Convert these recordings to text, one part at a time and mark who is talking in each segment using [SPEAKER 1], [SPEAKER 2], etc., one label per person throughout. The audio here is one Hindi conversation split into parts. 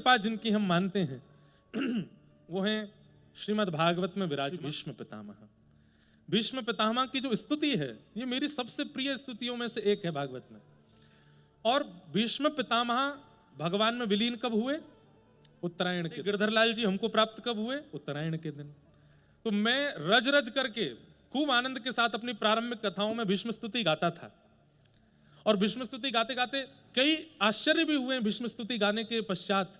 [SPEAKER 1] कृपा जिनकी हम मानते हैं वो हैं श्रीमद् भागवत में विराज भीष्म पितामह। भीष्म पितामह की जो स्तुति है ये मेरी सबसे प्रिय स्तुतियों में से एक है भागवत में। और भीष्म पितामह भगवान में विलीन कब हुए? उत्तरायण के। गिरधर लाल जी हमको प्राप्त कब हुए? उत्तरायण के दिन। तो मैं रज रज करके खूब आनंद के साथ अपनी प्रारंभिक कथाओं में भीष्म स्तुति गाता था। और भीष्म स्तुति गाते गाते कई आश्चर्य भी हुए। भीष्म स्तुति गाने के पश्चात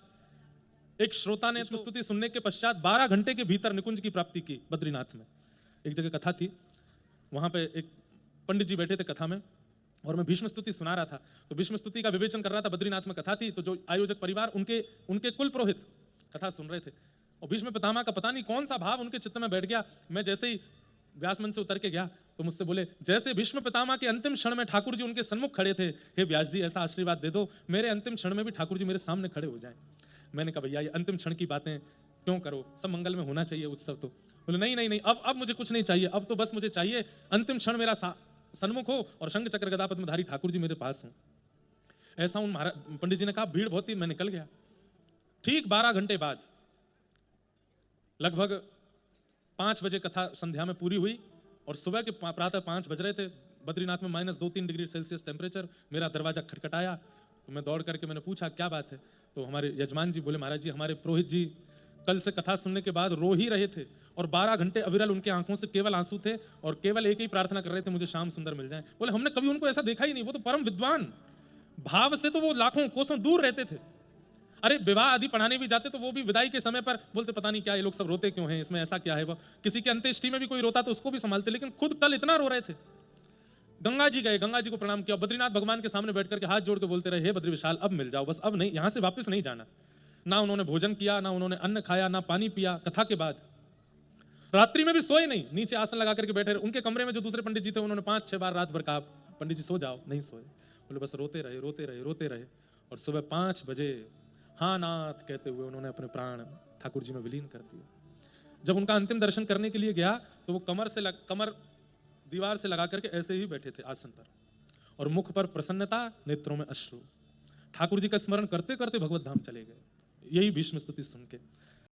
[SPEAKER 1] एक श्रोता ने स्तुति सुनने के पश्चात 12 घंटे के भीतर निकुंज की प्राप्ति की। बद्रीनाथ में एक जगह कथा थी, वहां पे एक पंडित जी बैठे थे कथा में और मैं भीष्म स्तुति सुना रहा था। तो भीष्म स्तुति का विवेचन कर रहा था। बद्रीनाथ में कथा थी, तो जो आयोजक परिवार उनके कुल पुरोहित कथा सुन रहे थे और भीष्म पितामह का पता नहीं कौन सा भाव उनके चित्त में बैठ गया। मैं जैसे ही व्यास मंच से उतर के गया तो मुझसे बोले, जैसे भीष्म पितामह के अंतिम क्षण में ठाकुर जी उनके सन्मुख खड़े थे, हे व्यास जी ऐसा आशीर्वाद दे दो मेरे अंतिम क्षण में भी ठाकुर जी मेरे सामने खड़े हो जाएं। मैंने कहा भैया ये अंतिम क्षण की बातें क्यों करो, सब मंगल में होना चाहिए उत्सव। तो बोले नहीं नहीं नहीं, अब मुझे कुछ नहीं चाहिए, अब तो बस मुझे चाहिए अंतिम क्षण मेरा सन्मुख हो और शंख चक्र गदा पद्मधारी ठाकुर जी मेरे पास हो। ऐसा उन पंडित जी ने कहा। भीड़ बहुत थी, मैं निकल गया। ठीक 12 घंटे बाद लगभग 5 बजे कथा संध्या में पूरी हुई और सुबह के प्रातः 5 बज रहे थे। बद्रीनाथ में -2-3 डिग्री सेल्सियस टेम्परेचर। मेरा दरवाजा खटखटाया तो मैं दौड़ करके मैंने पूछा क्या बात है। तो हमारे यजमान जी बोले, महाराज जी हमारे पुरोहित जी कल से कथा सुनने के बाद रो ही रहे थे और 12 घंटे अविरल उनके आंखों से केवल आंसू थे और केवल एक ही प्रार्थना कर रहे थे, मुझे श्याम सुंदर मिल जाए। बोले हमने कभी उनको ऐसा देखा ही नहीं, वो तो परम विद्वान, भाव से तो वो लाखों कोसों दूर रहते थे। अरे विवाह आदि पढ़ाने भी जाते तो वो भी विदाई के समय पर बोलते पता नहीं क्या ये लोग सब रोते क्यों हैं, इसमें ऐसा क्या है। वो किसी के अंत्येष्टि में भी कोई रोता तो उसको भी संभालते, लेकिन खुद कल इतना रो रहे थे। गंगा जी गए, गंगा जी को प्रणाम किया, बद्रीनाथ भगवान के सामने बैठ करके हाथ जोड़ के बोलते रहे, हे बद्री विशाल अब मिल जाओ, बस अब नहीं, यहां से वापस नहीं जाना। ना उन्होंने भोजन किया, ना उन्होंने अन्न खाया, ना पानी पिया। कथा के बाद रात्रि में भी सोए नहीं, नीचे आसन लगा करके बैठे रहे। उनके कमरे में जो दूसरे पंडित जी थे उन्होंने 5-6 बार रात भर कहा पंडित जी सो जाओ, नहीं सोए। बोले बस रोते रहे रोते रहे रोते रहे और सुबह 5 बजे हाँ नाथ कहते हुए उन्होंने अपने प्राण ठाकुर जी में विलीन कर दिए। जब उनका अंतिम दर्शन करने के लिए गया तो वो कमर दीवार से लगा करके ऐसे ही बैठे थे आसन पर और मुख पर प्रसन्नता, नेत्रों में अश्रु। ठाकुर जी का स्मरण करते करते भगवत धाम चले गए। यही भीष्म स्तुति सुन के